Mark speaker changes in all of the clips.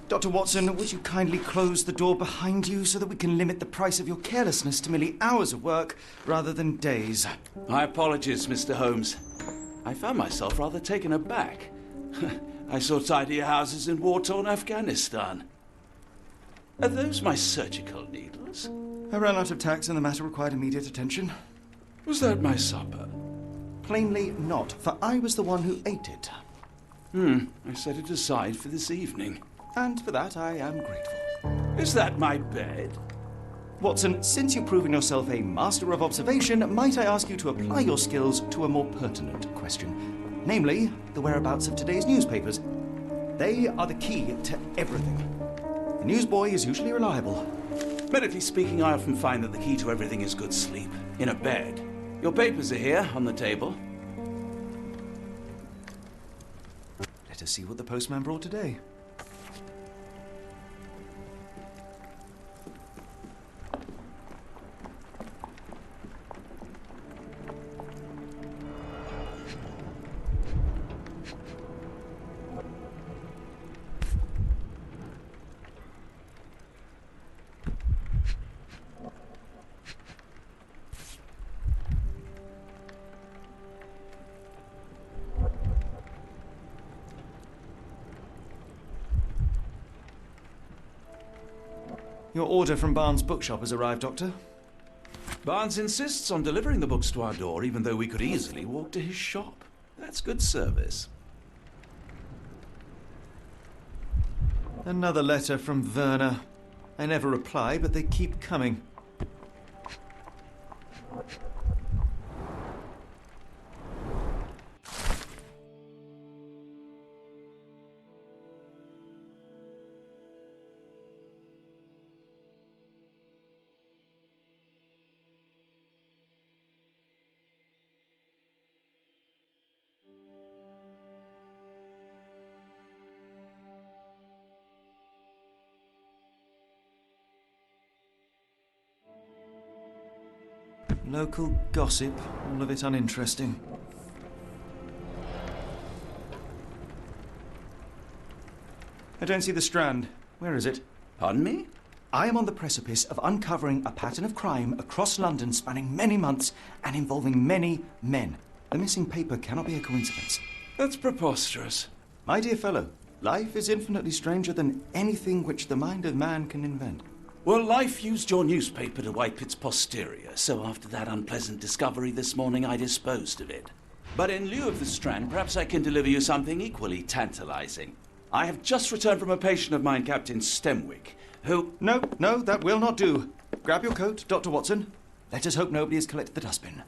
Speaker 1: Dr. Watson, would you kindly close the door behind you so that we can limit the price of your carelessness to merely hours of work rather than days?
Speaker 2: My apologies, Mr. Holmes. I found myself rather taken aback. I saw tidier houses in war-torn Afghanistan. Are those my surgical needles?
Speaker 1: I ran out of tacks and the matter required immediate attention.
Speaker 2: Was that my supper?
Speaker 1: Plainly not, for I was the one who ate it.
Speaker 2: I set it aside for this evening.
Speaker 1: And for that I am grateful.
Speaker 2: Is that my bed?
Speaker 1: Watson, since you've proven yourself a master of observation, might I ask you to apply your skills to a more pertinent question? Namely, the whereabouts of today's newspapers. They are the key to everything. The newsboy is usually reliable.
Speaker 2: Medically speaking, I often find that the key to everything is good sleep. In a bed. Your papers are here, on the table.
Speaker 1: Let us see what the postman brought today. Your order from Barnes' bookshop has arrived, Doctor.
Speaker 2: Barnes insists on delivering the books to our door, even though we could easily walk to his shop. That's good service.
Speaker 1: Another letter from Werner. I never reply, but they keep coming. Local gossip, all of it uninteresting. I don't see the Strand. Where is it?
Speaker 2: Pardon me?
Speaker 1: I am on the precipice of uncovering a pattern of crime across London spanning many months and involving many men. The missing paper cannot be a coincidence.
Speaker 2: That's preposterous.
Speaker 1: My dear fellow, life is infinitely stranger than anything which the mind of man can invent.
Speaker 2: Well, life used your newspaper to wipe its posterior, so after that unpleasant discovery this morning, I disposed of it. But in lieu of the Strand, perhaps I can deliver you something equally tantalizing. I have just returned from a patient of mine, Captain Stemwick, who...
Speaker 1: No, that will not do. Grab your coat, Dr. Watson. Let us hope nobody has collected the dustbin.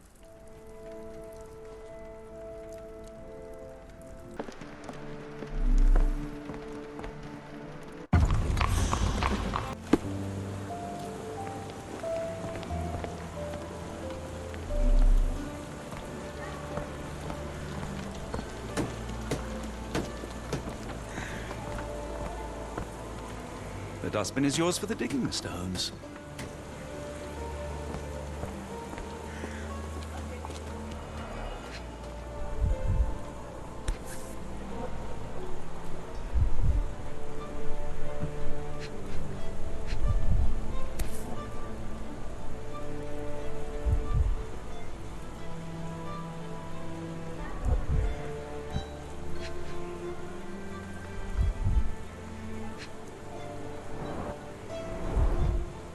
Speaker 2: The dustbin is yours for the digging, Mr. Holmes.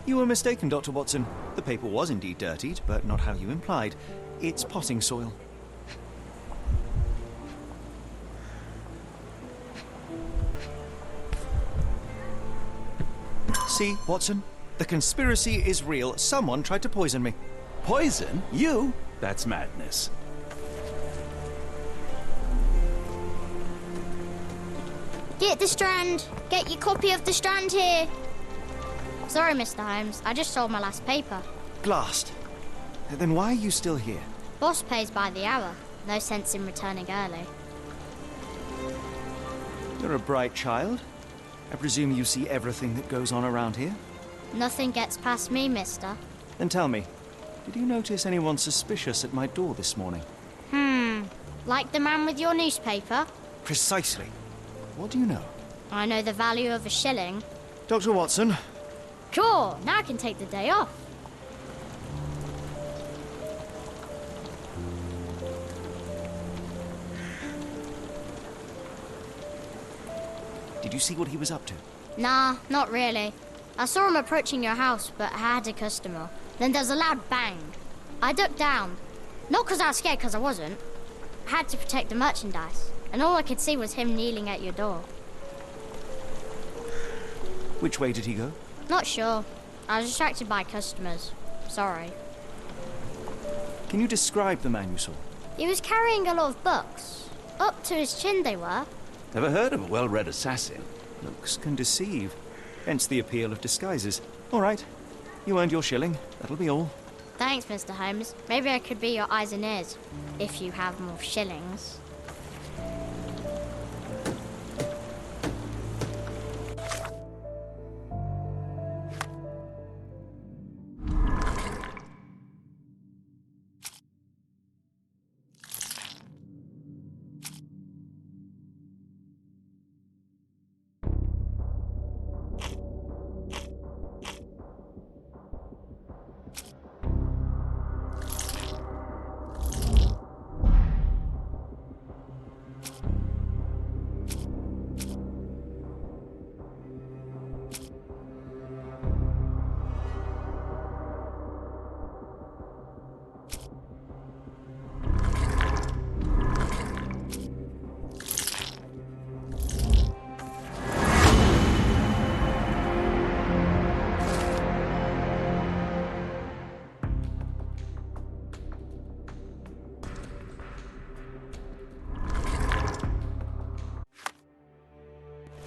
Speaker 1: You were mistaken, Dr. Watson. The paper was indeed dirtied, but not how you implied. It's potting soil. See, Watson? The conspiracy is real. Someone tried to poison me.
Speaker 2: Poison? You? That's madness.
Speaker 3: Get the Strand! Get your copy of the Strand here! Sorry, Mr. Holmes. I just sold my last paper.
Speaker 1: Glassed. Then why are you still here?
Speaker 3: Boss pays by the hour. No sense in returning early.
Speaker 1: You're a bright child. I presume you see everything that goes on around here?
Speaker 3: Nothing gets past me, mister.
Speaker 1: Then tell me, did you notice anyone suspicious at my door this morning?
Speaker 3: Like the man with your newspaper?
Speaker 1: Precisely. What do you know?
Speaker 3: I know the value of a shilling.
Speaker 1: Dr. Watson,
Speaker 3: Sure, now I can take the day off.
Speaker 1: did you see what he was up to?
Speaker 3: Nah, not really. I saw him approaching your house, but I had a customer. Then there's a loud bang. I ducked down. Not because I was scared, because I wasn't. I had to protect the merchandise, and all I could see was him kneeling at your door.
Speaker 1: Which way did he go?
Speaker 3: Not sure. I was distracted by customers. Sorry.
Speaker 1: Can you describe the man you saw?
Speaker 3: He was carrying a lot of books. Up to his chin they were.
Speaker 2: Never heard of a well-read assassin.
Speaker 1: Looks can deceive. Hence the appeal of disguises. All right. You earned your shilling. That'll be all.
Speaker 3: Thanks, Mr. Holmes. Maybe I could be your eyes and ears, if you have more shillings.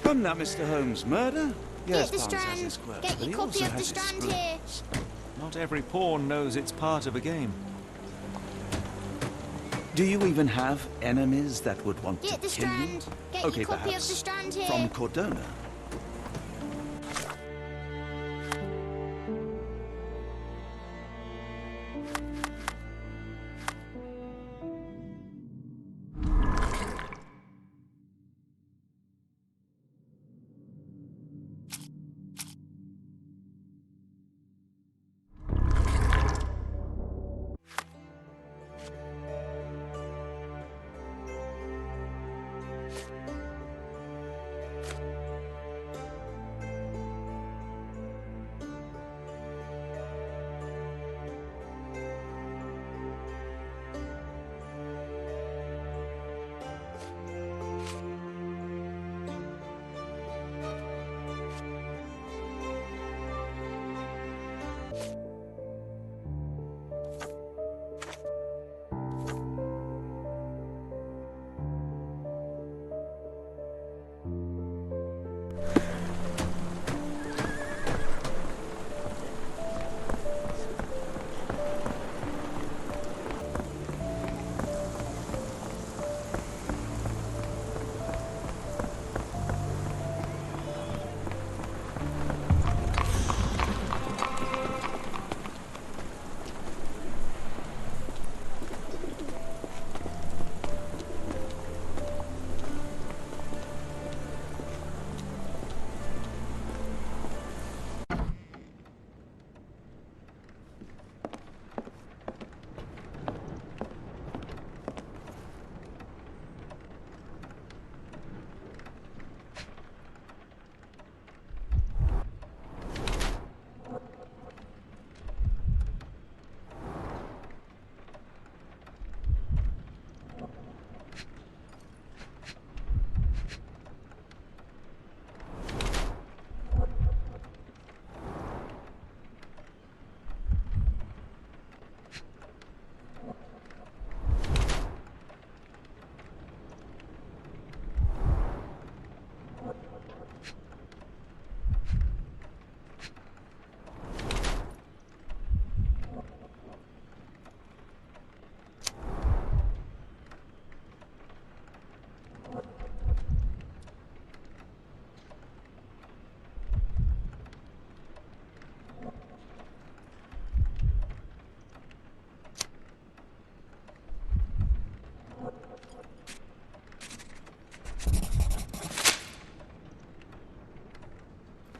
Speaker 2: Come now, Mr. Holmes. Murder? Yes,
Speaker 3: Get the
Speaker 2: Barnes has
Speaker 3: Strand!
Speaker 2: his quirks,
Speaker 3: Get
Speaker 2: but he
Speaker 3: your copy
Speaker 2: also
Speaker 3: of the
Speaker 2: has his
Speaker 3: Strand
Speaker 2: screws.
Speaker 3: here!
Speaker 1: Not every pawn knows it's part of a game.
Speaker 2: Do you even have enemies that would want
Speaker 3: Get
Speaker 2: to
Speaker 3: the
Speaker 2: kill
Speaker 3: Strand!
Speaker 2: you?
Speaker 3: Get
Speaker 2: Okay,
Speaker 3: your copy of the
Speaker 2: perhaps
Speaker 3: Strand here!
Speaker 2: from Cordona.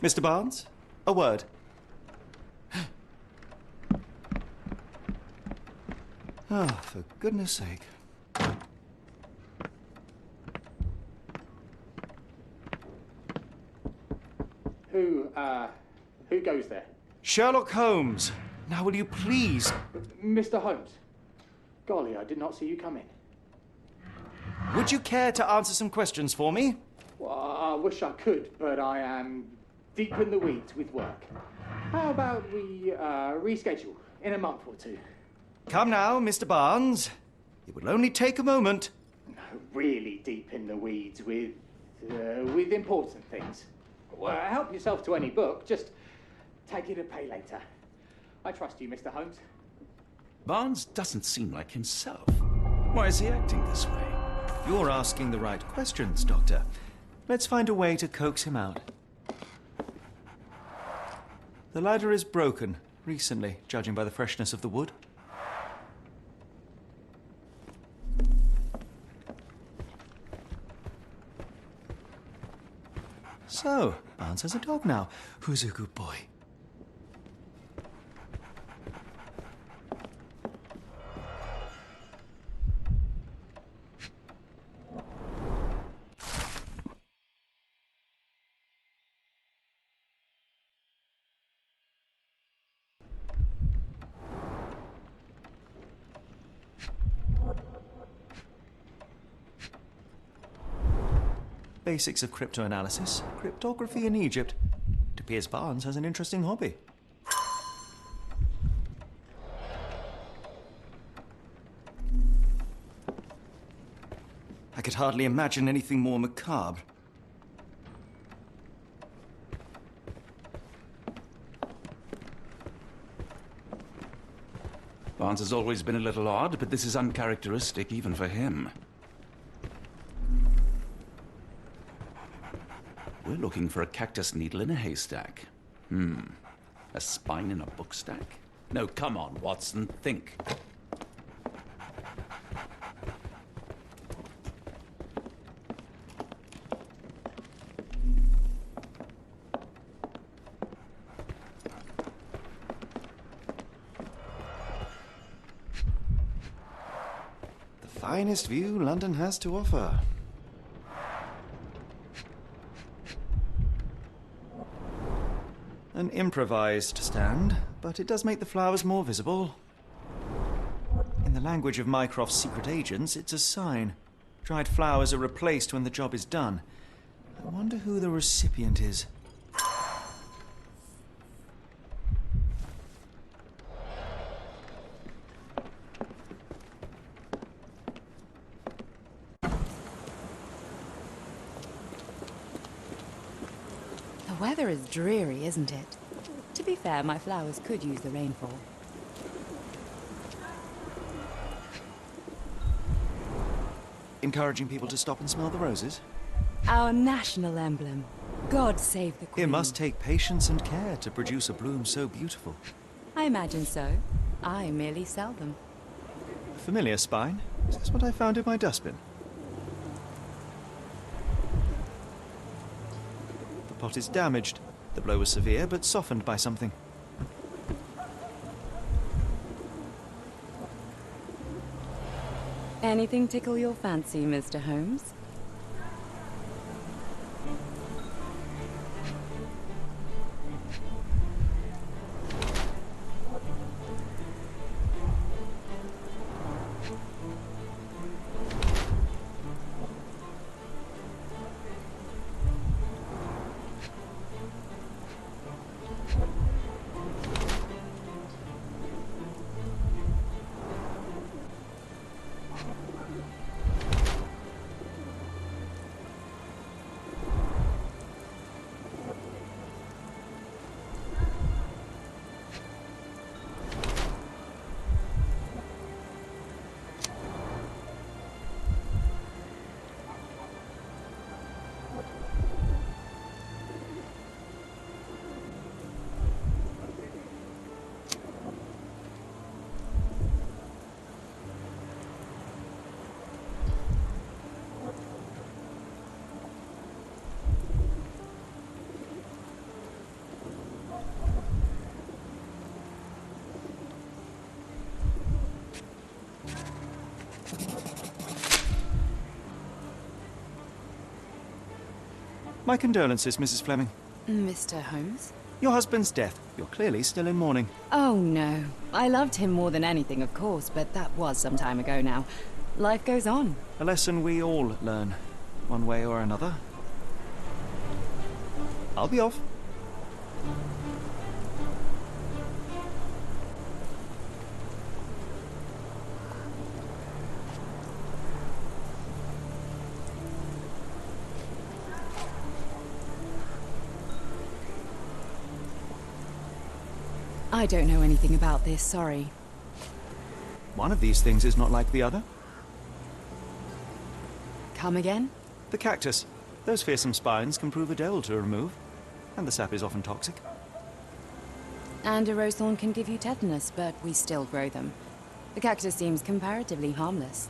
Speaker 1: Mr. Barnes, a word. Ah, for goodness sake.
Speaker 4: Who goes there?
Speaker 1: Sherlock Holmes. Now will you please...
Speaker 4: Mr. Holmes. Golly, I did not see you come in.
Speaker 1: Would you care to answer some questions for me?
Speaker 4: Well, I wish I could, but I am deep in the weeds with work. How about we reschedule in a month or two?
Speaker 1: Come now, Mr. Barnes. It will only take a moment.
Speaker 4: No, really deep in the weeds with important things. Well, help yourself to any book, just take it a pay later. I trust you, Mr. Holmes.
Speaker 2: Barnes doesn't seem like himself. Why is he acting this way?
Speaker 1: You're asking the right questions, Doctor. Let's find a way to coax him out. The ladder is broken, recently, judging by the freshness of the wood. So, Barnes has a dog now. Who's a good boy? Basics of cryptoanalysis, cryptography in Egypt. It appears Barnes has an interesting hobby. I could hardly imagine anything more macabre.
Speaker 2: Barnes has always been a little odd, but this is uncharacteristic even for him. We're looking for a cactus needle in a haystack. A spine in a book stack? No, come on, Watson, think.
Speaker 1: The finest view London has to offer. An improvised stand, but it does make the flowers more visible. In the language of Mycroft's secret agents, it's a sign. Dried flowers are replaced when the job is done. I wonder who the recipient is.
Speaker 5: The weather is dreary, isn't it? To be fair, my flowers could use the rainfall.
Speaker 1: Encouraging people to stop and smell the roses?
Speaker 5: Our national emblem. God save the Queen.
Speaker 1: It must take patience and care to produce a bloom so beautiful.
Speaker 5: I imagine so. I merely sell them.
Speaker 1: A familiar spine? Is this what I found in my dustbin? The pot is damaged. The blow was severe, but softened by something.
Speaker 5: Anything tickle your fancy, Mr. Holmes?
Speaker 1: My condolences, Mrs. Fleming.
Speaker 5: Mr. Holmes?
Speaker 1: Your husband's death. You're clearly still in mourning.
Speaker 5: Oh, no. I loved him more than anything, of course, but that was some time ago now. Life goes on.
Speaker 1: A lesson we all learn, one way or another. I'll be off.
Speaker 5: I don't know anything about this, sorry.
Speaker 1: One of these things is not like the other.
Speaker 5: Come again?
Speaker 1: The cactus. Those fearsome spines can prove a devil to remove, and the sap is often toxic.
Speaker 5: And a rose thorn can give you tetanus, but we still grow them. The cactus seems comparatively harmless,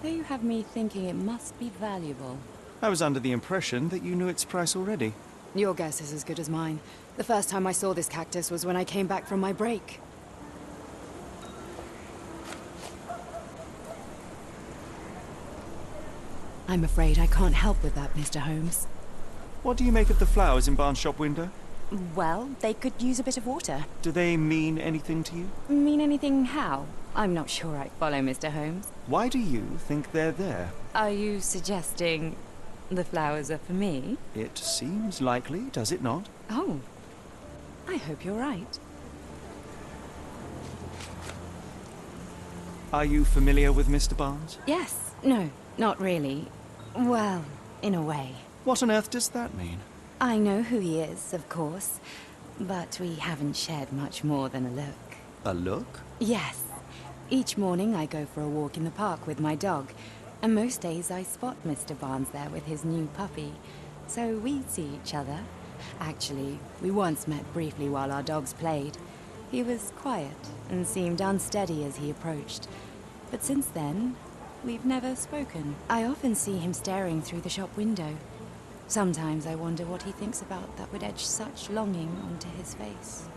Speaker 5: though you have me thinking it must be valuable.
Speaker 1: I was under the impression that you knew its price already.
Speaker 5: Your guess is as good as mine. The first time I saw this cactus was when I came back from my break. I'm afraid I can't help with that, Mr. Holmes.
Speaker 1: What do you make of the flowers in Barnes' shop window?
Speaker 5: Well, they could use a bit of water.
Speaker 1: Do they mean anything to you?
Speaker 5: Mean anything how? I'm not sure I follow, Mr. Holmes.
Speaker 1: Why do you think they're there?
Speaker 5: Are you suggesting the flowers are for me?
Speaker 1: It seems likely, does it not?
Speaker 5: Oh, I hope you're right.
Speaker 1: Are you familiar with Mr. Barnes?
Speaker 5: Yes. No, not really. Well, in a way.
Speaker 1: What on earth does that mean?
Speaker 5: I know who he is, of course, but we haven't shared much more than a look.
Speaker 1: A look?
Speaker 5: Yes. Each morning I go for a walk in the park with my dog, and most days I spot Mr. Barnes there with his new puppy, so we see each other. Actually, we once met briefly while our dogs played. He was quiet and seemed unsteady as he approached, but since then, we've never spoken. I often see him staring through the shop window. Sometimes I wonder what he thinks about that would etch such longing onto his face.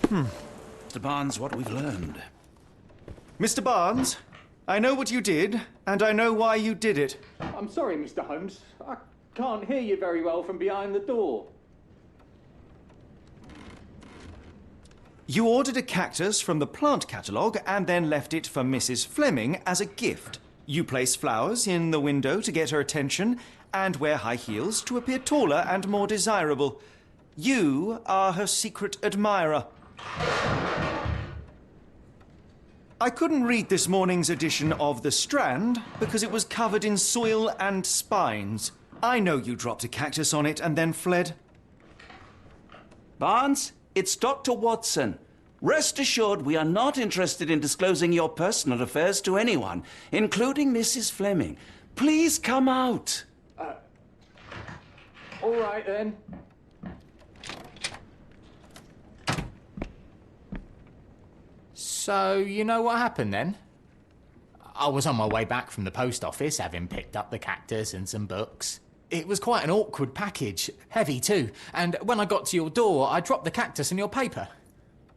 Speaker 2: Mr. Barnes, what we've learned.
Speaker 1: Mr. Barnes, I know what you did, and I know why you did it.
Speaker 4: I'm sorry, Mr. Holmes. I can't hear you very well from behind the door.
Speaker 1: You ordered a cactus from the plant catalogue and then left it for Mrs. Fleming as a gift. You place flowers in the window to get her attention and wear high heels to appear taller and more desirable. You are her secret admirer. I couldn't read this morning's edition of The Strand because it was covered in soil and spines. I know you dropped a cactus on it and then fled.
Speaker 2: Barnes, it's Dr. Watson. Rest assured we are not interested in disclosing your personal affairs to anyone, including Mrs. Fleming. Please come out.
Speaker 4: All right, then.
Speaker 6: So, you know what happened then? I was on my way back from the post office, having picked up the cactus and some books. It was quite an awkward package, heavy too, and when I got to your door, I dropped the cactus and your paper.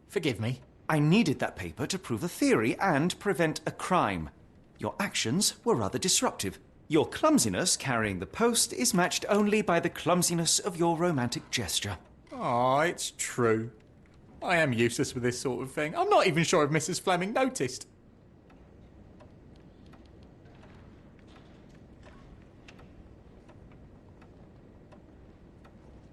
Speaker 6: Forgive me.
Speaker 1: I needed that paper to prove a theory and prevent a crime. Your actions were rather disruptive. Your clumsiness carrying the post is matched only by the clumsiness of your romantic gesture.
Speaker 6: Oh, it's true. I am useless with this sort of thing. I'm not even sure if Mrs. Fleming noticed.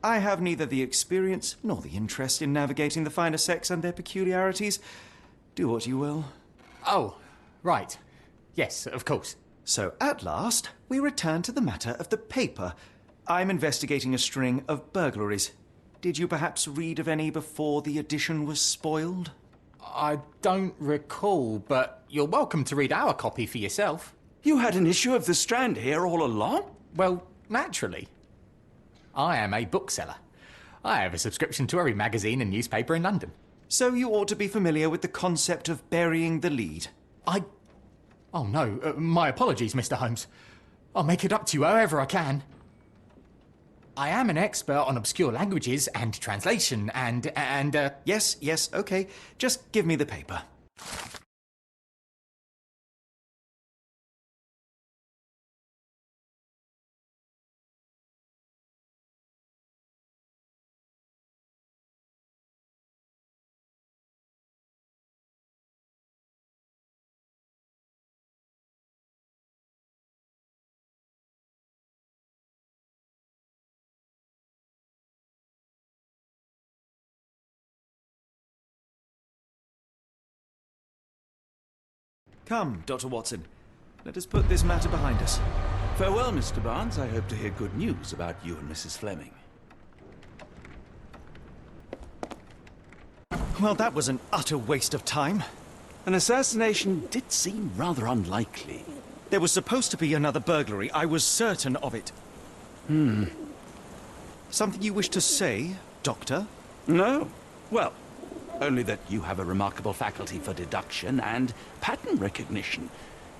Speaker 1: I have neither the experience nor the interest in navigating the finer sex and their peculiarities. Do what you will.
Speaker 6: Oh, right. Yes, of course.
Speaker 1: So, at last, we return to the matter of the paper. I'm investigating a string of burglaries. Did you perhaps read of any before the edition was spoiled?
Speaker 6: I don't recall, but you're welcome to read our copy for yourself.
Speaker 2: You had an issue of The Strand here all along?
Speaker 6: Well, naturally. I am a bookseller. I have a subscription to every magazine and newspaper in London.
Speaker 1: So you ought to be familiar with the concept of burying the lead.
Speaker 6: Oh no, my apologies, Mr. Holmes. I'll make it up to you however I can. I am an expert on obscure languages and translation and
Speaker 1: Yes, okay. Just give me the paper. Come, Dr. Watson. Let us put this matter behind us.
Speaker 2: Farewell, Mr. Barnes. I hope to hear good news about you and Mrs. Fleming.
Speaker 1: Well, that was an utter waste of time.
Speaker 2: An assassination did seem rather unlikely.
Speaker 1: There was supposed to be another burglary. I was certain of it. Something you wish to say, Doctor?
Speaker 2: No. Well, only that you have a remarkable faculty for deduction and pattern recognition,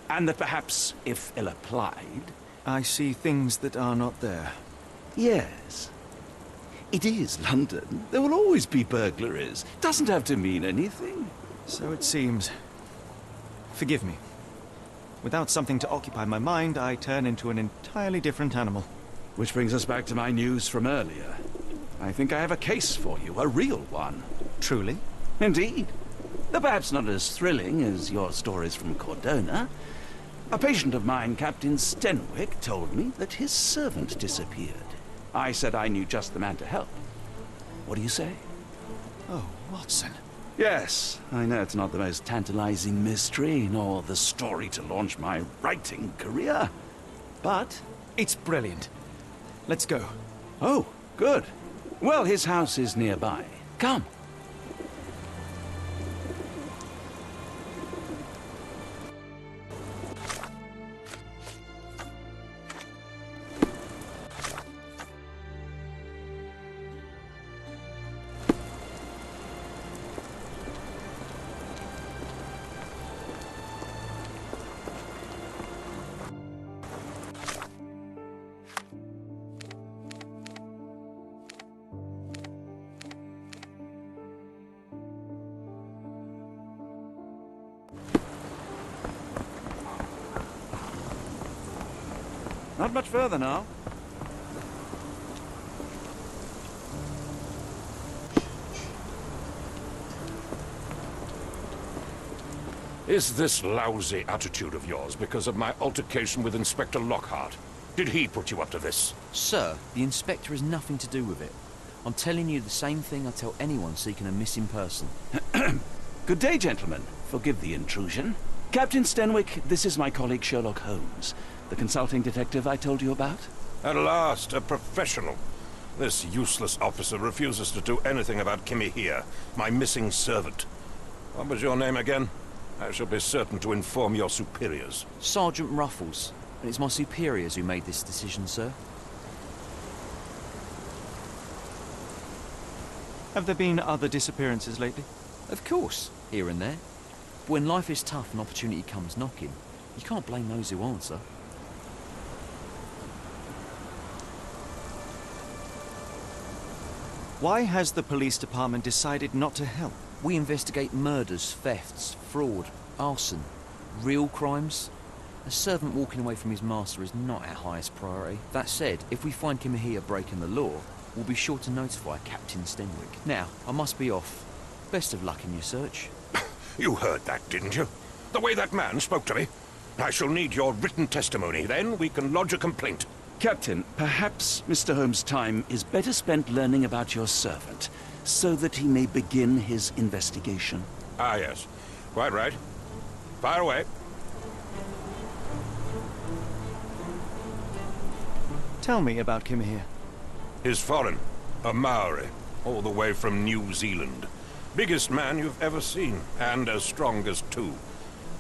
Speaker 2: and that perhaps, if ill-applied...
Speaker 1: I see things that are not there.
Speaker 2: Yes. It is London. There will always be burglaries. Doesn't have to mean anything.
Speaker 1: So it seems. Forgive me. Without something to occupy my mind, I turn into an entirely different animal.
Speaker 2: Which brings us back to my news from earlier. I think I have a case for you, a real one.
Speaker 1: Truly?
Speaker 2: Indeed. Though perhaps not as thrilling as your stories from Cordona. A patient of mine, Captain Stenwick, told me that his servant disappeared. I said I knew just the man to help. What do you say?
Speaker 1: Oh, Watson.
Speaker 2: Yes, I know it's not the most tantalizing mystery, nor the story to launch my writing career. But...
Speaker 1: it's brilliant. Let's go.
Speaker 2: Oh, good. Well, his house is nearby. Come. Not much further now.
Speaker 7: Is this lousy attitude of yours because of my altercation with Inspector Lockhart? Did he put you up to this?
Speaker 8: Sir, the Inspector has nothing to do with it. I'm telling you the same thing I tell anyone seeking a missing person.
Speaker 2: Good day, gentlemen. Forgive the intrusion. Captain Stenwick, this is my colleague Sherlock Holmes, the consulting detective I told you about.
Speaker 7: At last, a professional. This useless officer refuses to do anything about Kimmy here, my missing servant. What was your name again? I shall be certain to inform your superiors.
Speaker 8: Sergeant Ruffles. And it's my superiors who made this decision, sir.
Speaker 1: Have there been other disappearances lately?
Speaker 8: Of course, here and there. But when life is tough and opportunity comes knocking, you can't blame those who answer.
Speaker 1: Why has the police department decided not to help?
Speaker 8: We investigate murders, thefts, fraud, arson, real crimes. A servant walking away from his master is not our highest priority. That said, if we find Kimahia breaking the law, we'll be sure to notify Captain Stenwick. Now, I must be off. Best of luck in your search.
Speaker 7: You heard that, didn't you? The way that man spoke to me. I shall need your written testimony. Then we can lodge a complaint.
Speaker 2: Captain, perhaps Mr. Holmes' time is better spent learning about your servant, so that he may begin his investigation.
Speaker 7: Ah, yes. Quite right. Fire away.
Speaker 1: Tell me about Kimahia.
Speaker 7: He's foreign. A Maori. All the way from New Zealand. Biggest man you've ever seen, and as strong as two.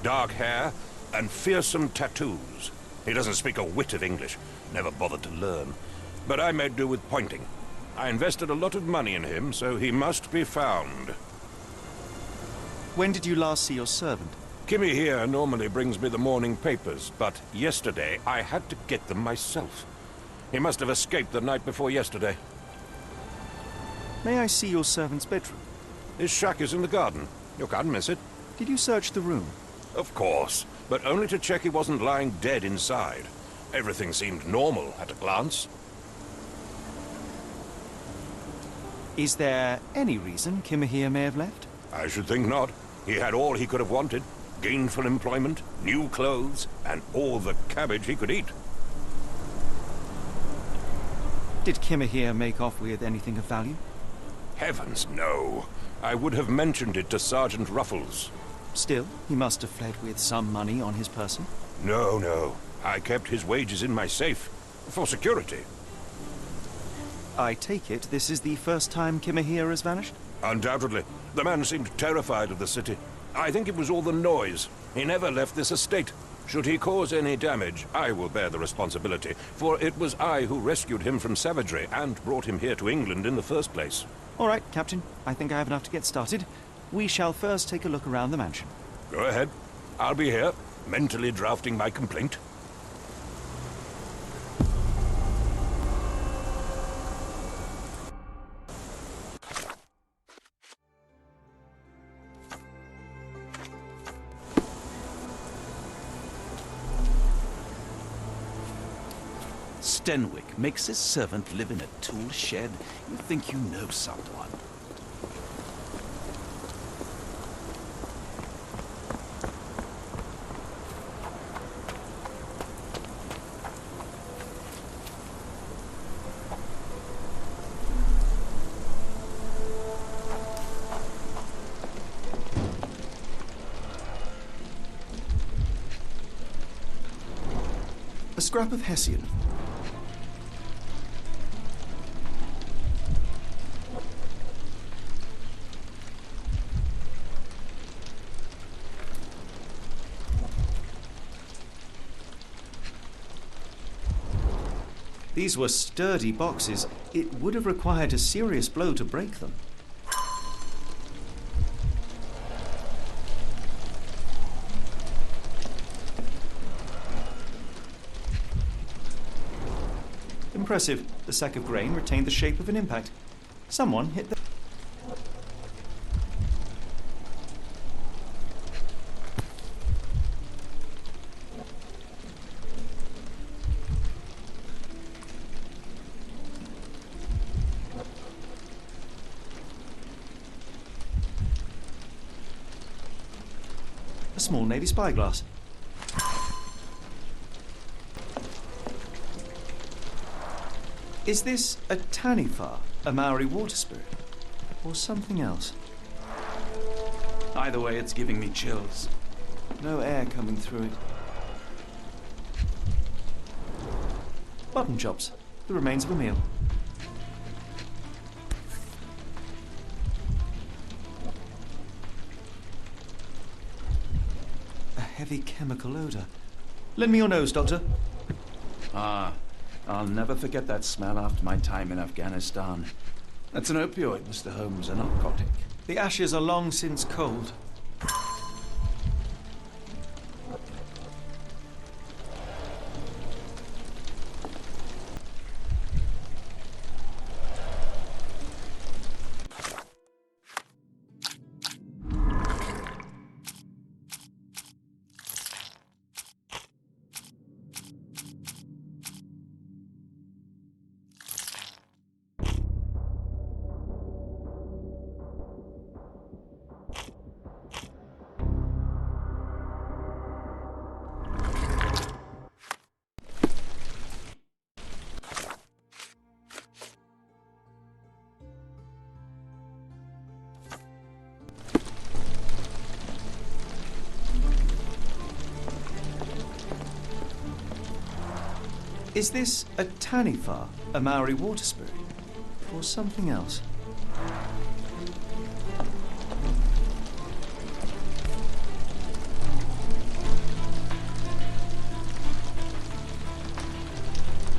Speaker 7: Dark hair and fearsome tattoos. He doesn't speak a whit of English. Never bothered to learn. But I made do with pointing. I invested a lot of money in him, so he must be found.
Speaker 1: When did you last see your servant?
Speaker 7: Kimmy here normally brings me the morning papers, but yesterday I had to get them myself. He must have escaped the night before yesterday.
Speaker 1: May I see your servant's bedroom?
Speaker 7: His shack is in the garden. You can't miss it.
Speaker 1: Did you search the room?
Speaker 7: Of course, but only to check he wasn't lying dead inside. Everything seemed normal at a glance.
Speaker 1: Is there any reason Kimahia may have left?
Speaker 7: I should think not. He had all he could have wanted. Gainful employment, new clothes, and all the cabbage he could eat.
Speaker 1: Did Kimahia make off with anything of value?
Speaker 7: Heavens, no. I would have mentioned it to Sergeant Ruffles.
Speaker 1: Still, he must have fled with some money on his person.
Speaker 7: No. I kept his wages in my safe. For security.
Speaker 1: I take it this is the first time Kimahia has vanished?
Speaker 7: Undoubtedly. The man seemed terrified of the city. I think it was all the noise. He never left this estate. Should he cause any damage, I will bear the responsibility, for it was I who rescued him from savagery and brought him here to England in the first place.
Speaker 1: All right, Captain. I think I have enough to get started. We shall first take a look around the mansion.
Speaker 7: Go ahead. I'll be here, mentally drafting my complaint.
Speaker 2: Stenwick makes his servant live in a tool shed. You think you know someone.
Speaker 1: A scrap of Hessian. These were sturdy boxes. It would have required a serious blow to break them. Impressive. The sack of grain retained the shape of an impact. Someone hit the... A small Navy spyglass. Is this a Taniwha, a Maori water spirit? Or something else?
Speaker 2: Either way, it's giving me chills.
Speaker 1: No air coming through it. Mutton chops. The remains of a meal. A heavy chemical odour. Lend me your nose, Doctor.
Speaker 2: Ah, I'll never forget that smell after my time in Afghanistan. That's an opioid, Mr. Holmes, a narcotic.
Speaker 1: The ashes are long since cold. Is this a Taniwha, a Maori water spirit? Or something else?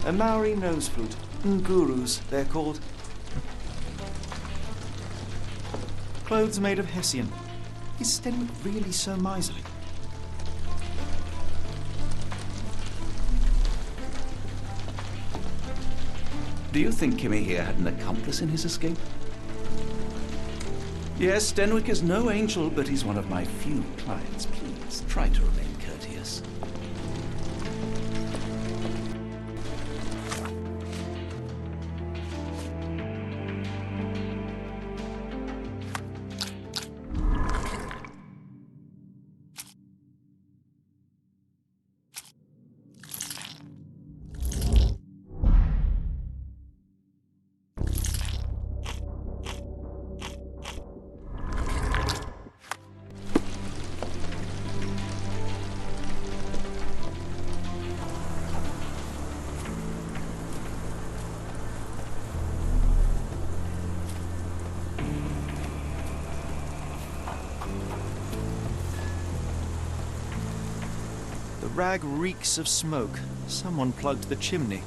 Speaker 1: A Maori nose flute. Ngurus, they're called. Clothes made of Hessian. Is Stenwick really so miserly?
Speaker 2: Do you think Kimmy here had an accomplice in his escape? Yes, Stenwick is no angel, but he's one of my few clients. Please, try to remain courteous.
Speaker 1: The rag reeks of smoke. Someone plugged the chimney.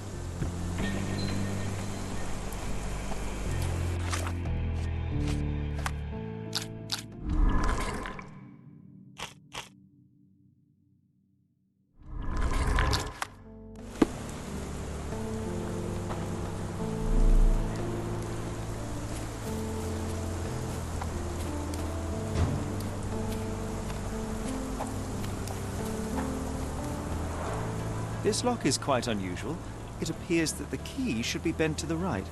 Speaker 1: This lock is quite unusual. It appears that the key should be bent to the right.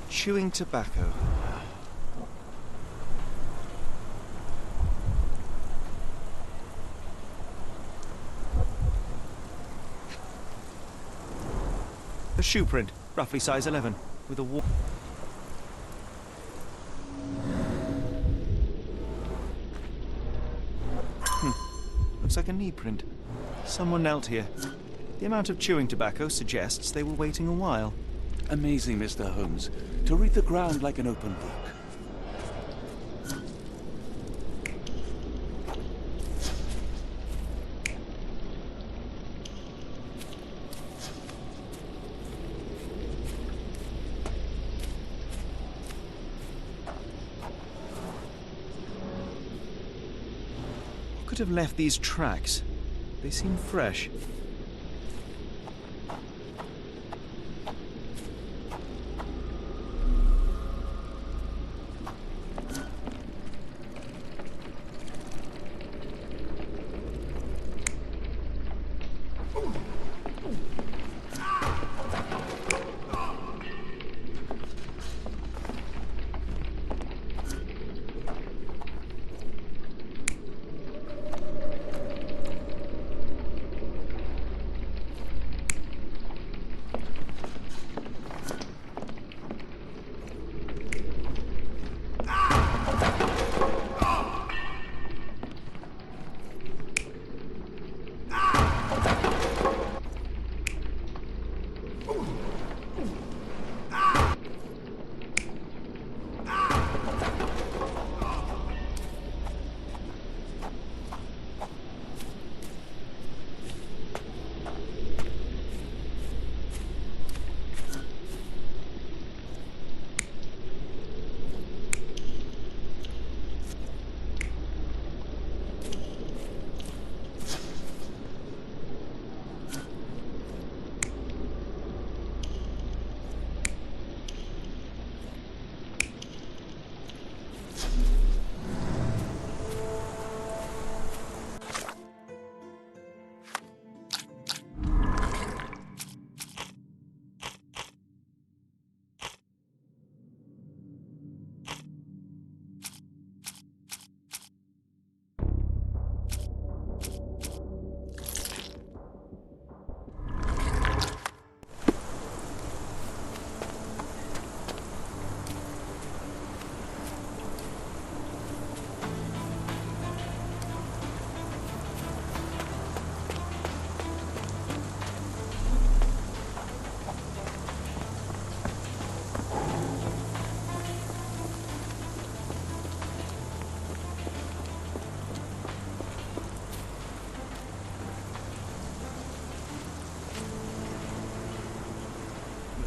Speaker 1: Chewing tobacco. A shoe print, roughly size 11, with a wall. Looks like a knee print. Someone knelt here. The amount of chewing tobacco suggests they were waiting a while.
Speaker 2: Amazing, Mr. Holmes. To read the ground like an open book.
Speaker 1: What could have left these tracks? They seem fresh.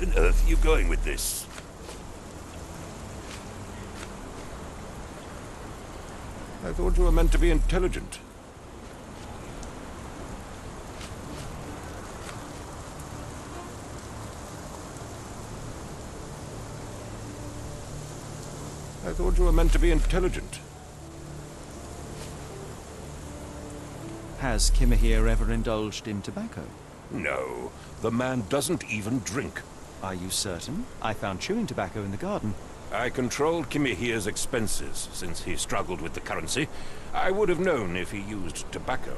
Speaker 7: on earth are you going with this? I thought you were meant to be intelligent. I thought you were meant to be intelligent.
Speaker 9: Has Kimahir ever indulged in tobacco?
Speaker 7: No, the man doesn't even drink.
Speaker 9: Are you certain? I found chewing tobacco in the garden.
Speaker 7: I controlled Kimahir's expenses since he struggled with the currency. I would have known if he used tobacco.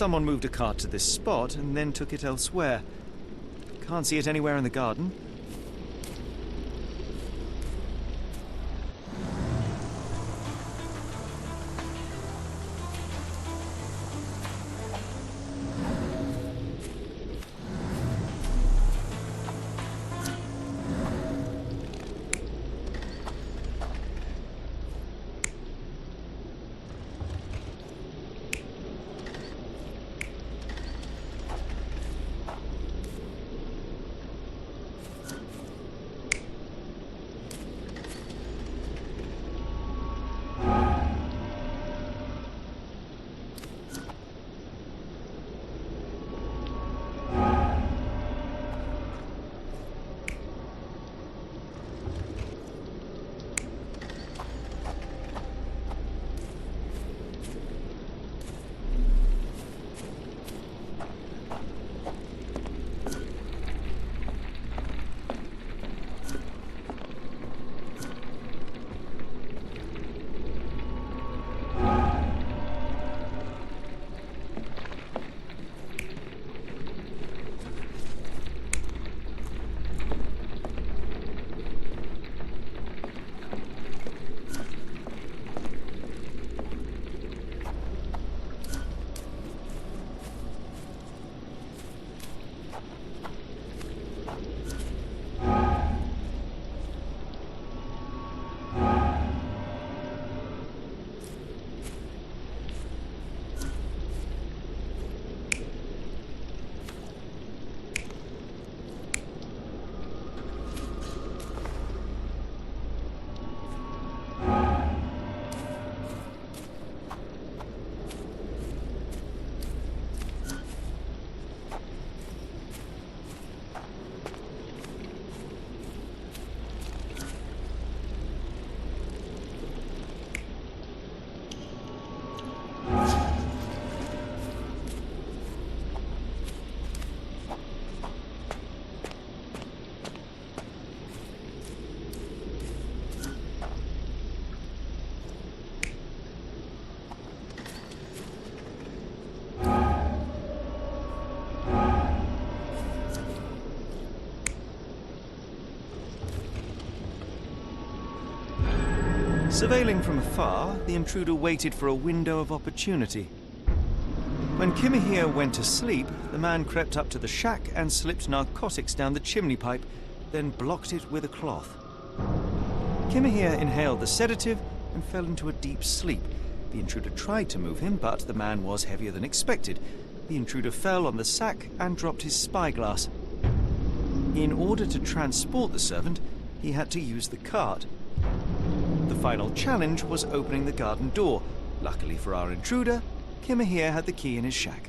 Speaker 9: Someone moved a cart to this spot and then took it elsewhere. Can't see it anywhere in the garden. Surveilling from afar, the intruder waited for a window of opportunity. When Kimahir went to sleep, the man crept up to the shack and slipped narcotics down the chimney pipe, then blocked it with a cloth. Kimahir inhaled the sedative and fell into a deep sleep. The intruder tried to move him, but the man was heavier than expected. The intruder fell on the sack and dropped his spyglass. In order to transport the servant, he had to use the cart. The final challenge was opening the garden door. Luckily for our intruder, Kimahir had the key in his shack.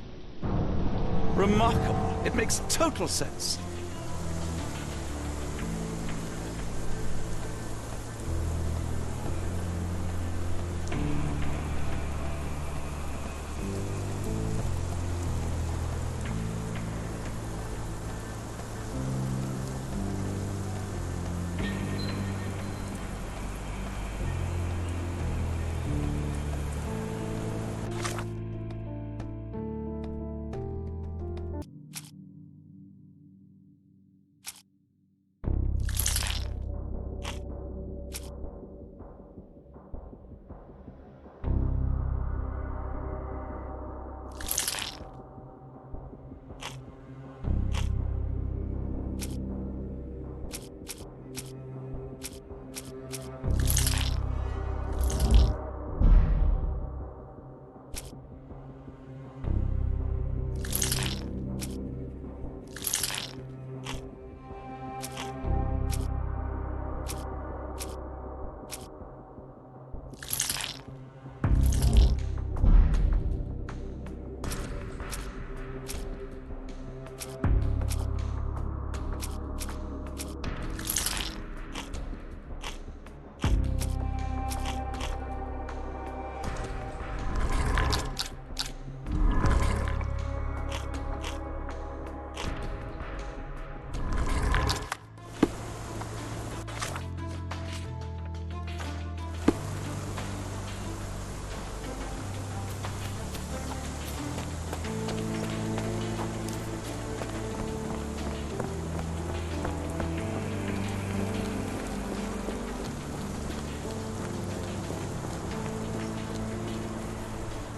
Speaker 2: Remarkable. It makes total sense.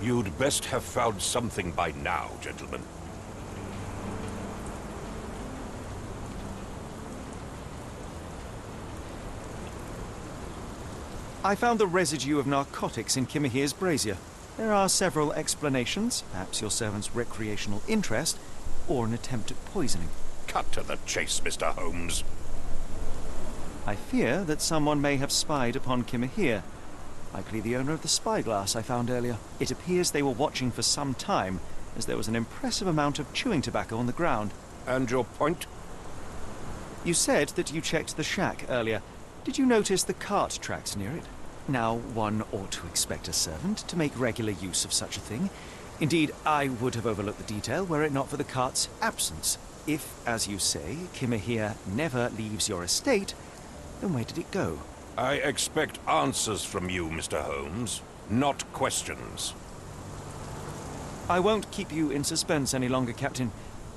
Speaker 7: You'd best have found something by now, gentlemen.
Speaker 9: I found the residue of narcotics in Kimahir's brazier. There are several explanations, perhaps your servant's recreational interest, or an attempt at poisoning.
Speaker 7: Cut to the chase, Mr. Holmes.
Speaker 9: I fear that someone may have spied upon Kimahir. Likely the owner of the spyglass I found earlier. It appears they were watching for some time, as there was an impressive amount of chewing tobacco on the ground.
Speaker 7: And your point?
Speaker 9: You said that you checked the shack earlier. Did you notice the cart tracks near it? Now, one ought to expect a servant to make regular use of such a thing. Indeed, I would have overlooked the detail were it not for the cart's absence. If, as you say, Kimahir never leaves your estate, then where did it go?
Speaker 7: I expect answers from you, Mr. Holmes, not questions.
Speaker 9: I won't keep you in suspense any longer, Captain.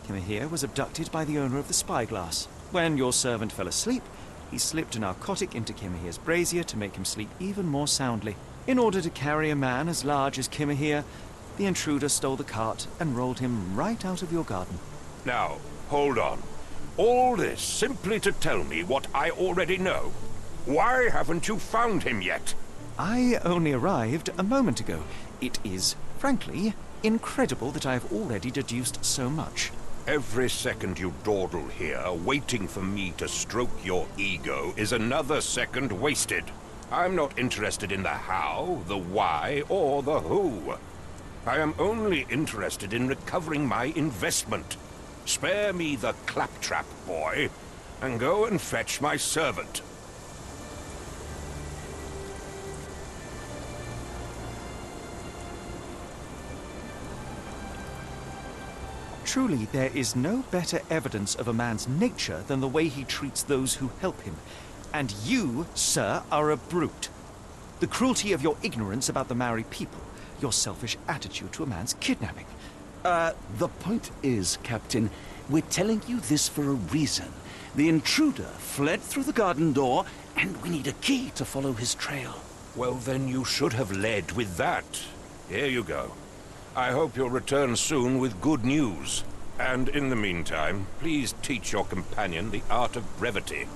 Speaker 9: Kimahir was abducted by the owner of the spyglass. When your servant fell asleep, he slipped a narcotic into Kimahir's brazier to make him sleep even more soundly. In order to carry a man as large as Kimahir, the intruder stole the cart and rolled him right out of your garden.
Speaker 7: Now, hold on. All this simply to tell me what I already know. Why haven't you found him yet?
Speaker 9: I only arrived a moment ago. It is, frankly, incredible that I have already deduced so much.
Speaker 7: Every second you dawdle here, waiting for me to stroke your ego, is another second wasted. I'm not interested in the how, the why, or the who. I am only interested in recovering my investment. Spare me the claptrap, boy, and go and fetch my servant.
Speaker 9: Truly, there is no better evidence of a man's nature than the way he treats those who help him. And you, sir, are a brute. The cruelty of your ignorance about the Maori people, your selfish attitude to a man's kidnapping.
Speaker 2: The point is, Captain, we're telling you this for a reason. The intruder fled through the garden door, and we need a key to follow his trail.
Speaker 7: Well, then you should have led with that. Here you go. I hope you'll return soon with good news. And in the meantime, please teach your companion the art of brevity.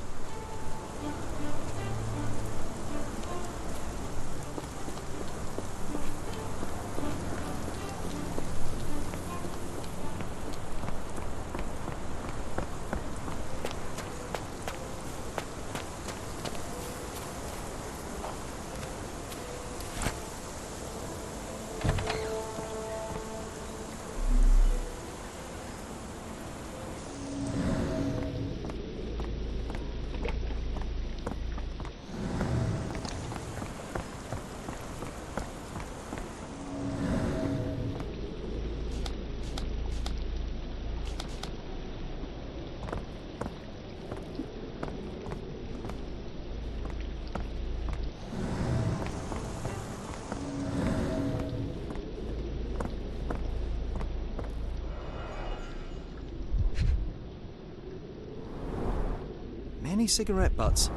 Speaker 9: Many cigarette butts.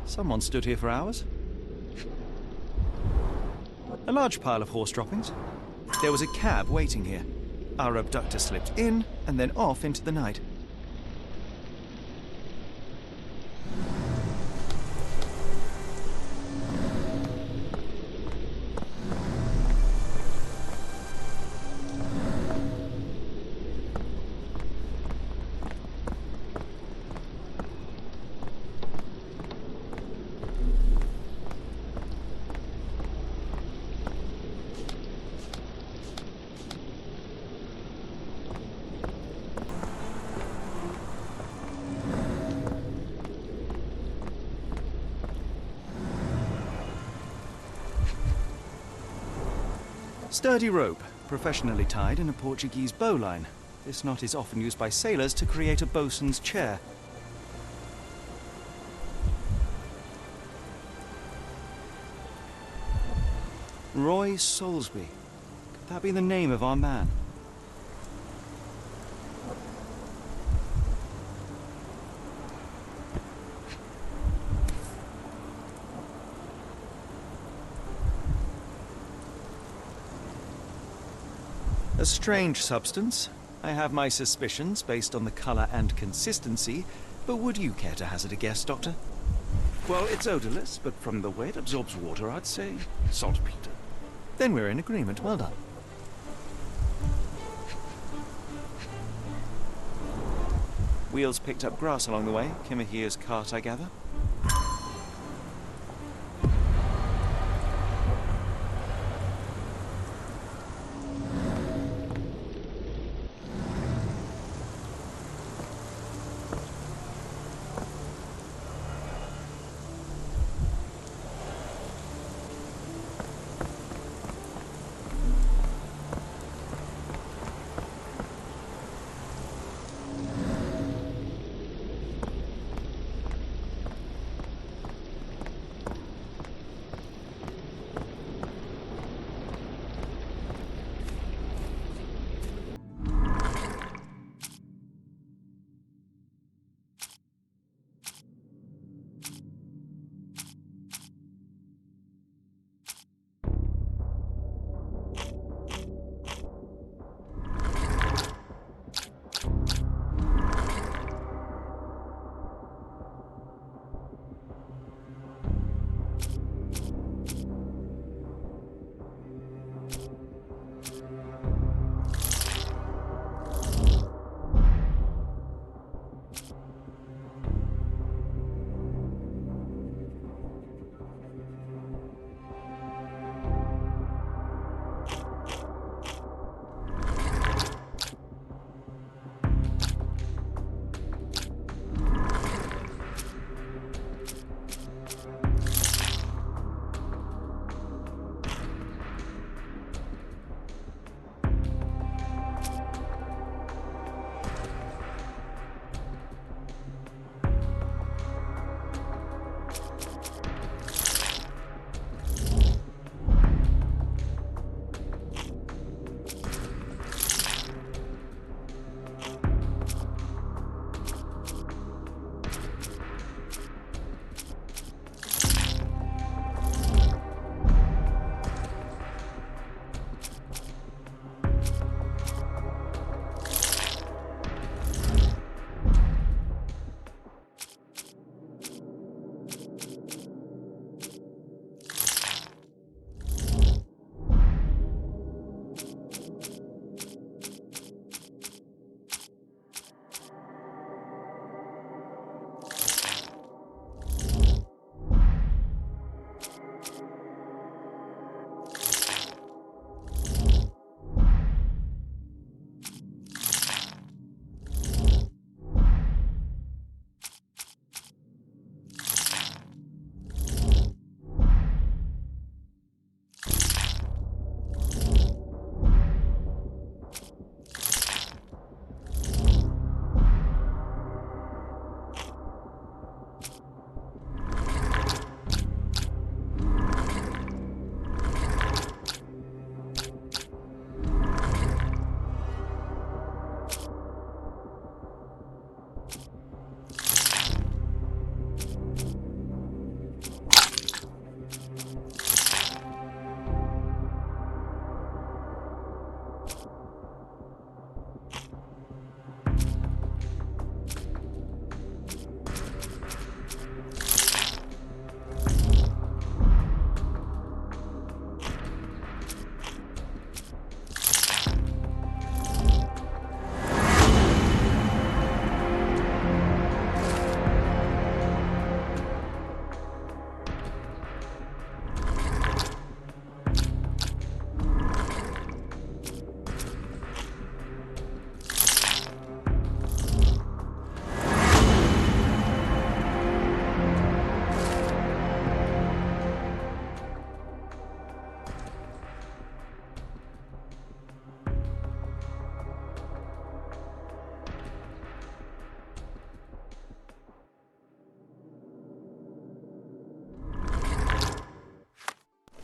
Speaker 9: Someone stood here for hours. A large pile of horse droppings. There was a cab waiting here. Our abductor slipped in and then off into the night. Sturdy rope, professionally tied in a Portuguese bowline. This knot is often used by sailors to create a bosun's chair. Roy Soulsby. Could that be the name of our man? A strange substance. I have my suspicions based on the colour and consistency, but would you care to hazard a guess, Doctor?
Speaker 2: Well, it's odorless, but from the way it absorbs water, I'd say saltpeter.
Speaker 9: Then we're in agreement. Well done. Wheels picked up grass along the way. Kimahir's cart, I gather.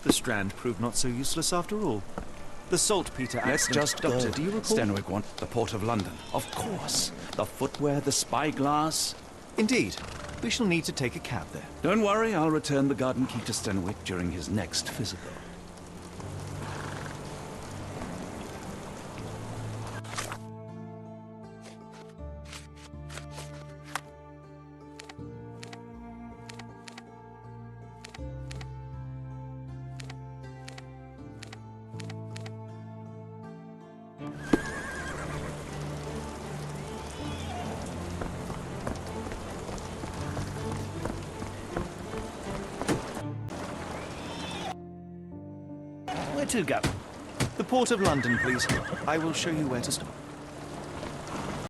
Speaker 9: The Strand proved not so useless after all. The saltpeter
Speaker 2: Let's
Speaker 9: accident.
Speaker 2: just
Speaker 9: Doctor,
Speaker 2: go.
Speaker 9: do you recall?
Speaker 2: Stenwick want the Port of London. Of course. The footwear, the spyglass.
Speaker 9: Indeed. We shall need to take a cab there.
Speaker 2: Don't worry, I'll return the garden key to Stenwick during his next physical.
Speaker 9: Where to go? The Port of London, please. I will show you where to stop.